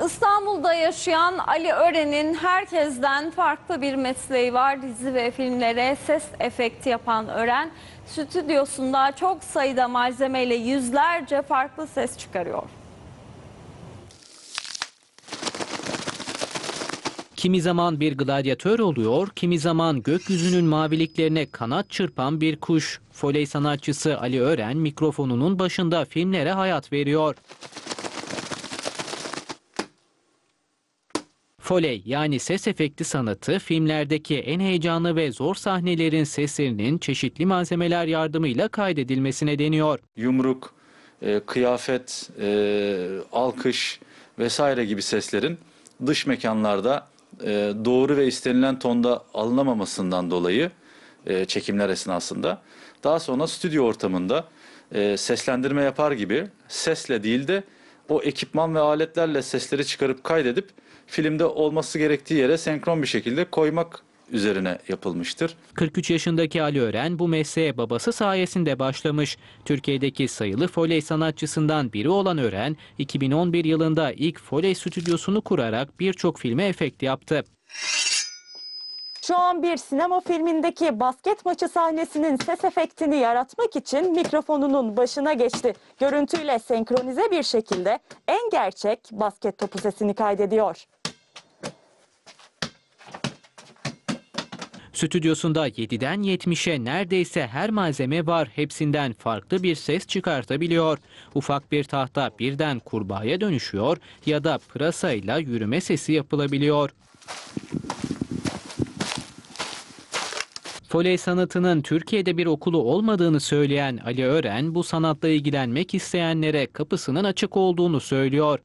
İstanbul'da yaşayan Ali Ören'in herkesten farklı bir mesleği var. Dizi ve filmlere ses efekti yapan Ören, stüdyosunda çok sayıda malzemeyle yüzlerce farklı ses çıkarıyor. Kimi zaman bir gladyatör oluyor, kimi zaman gökyüzünün maviliklerine kanat çırpan bir kuş. Foley sanatçısı Ali Ören mikrofonunun başında filmlere hayat veriyor. Foley yani ses efekti sanatı filmlerdeki en heyecanlı ve zor sahnelerin seslerinin çeşitli malzemeler yardımıyla kaydedilmesine deniyor. Yumruk, kıyafet, alkış vesaire gibi seslerin dış mekanlarda doğru ve istenilen tonda alınamamasından dolayı çekimler esnasında daha sonra stüdyo ortamında seslendirme yapar gibi sesle değil de o ekipman ve aletlerle sesleri çıkarıp kaydedip filmde olması gerektiği yere senkron bir şekilde koymak üzerine yapılmıştır. 43 yaşındaki Ali Ören bu mesleğe babası sayesinde başlamış. Türkiye'deki sayılı foley sanatçısından biri olan Ören, 2011 yılında ilk foley stüdyosunu kurarak birçok filme efekt yaptı. Şu an bir sinema filmindeki basket maçı sahnesinin ses efektini yaratmak için mikrofonunun başına geçti. Görüntüyle senkronize bir şekilde en gerçek basket topu sesini kaydediyor. Stüdyosunda 7'den 70'e neredeyse her malzeme var. Hepsinden farklı bir ses çıkartabiliyor. Ufak bir tahta birden kurbağaya dönüşüyor ya da pırasayla yürüme sesi yapılabiliyor. Foley sanatının Türkiye'de bir okulu olmadığını söyleyen Ali Ören, bu sanatla ilgilenmek isteyenlere kapısının açık olduğunu söylüyor.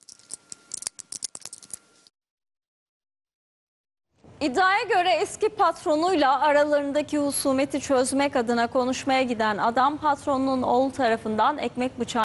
İddiaya göre eski patronuyla aralarındaki husumeti çözmek adına konuşmaya giden adam patronunun oğlu tarafından ekmek bıçağı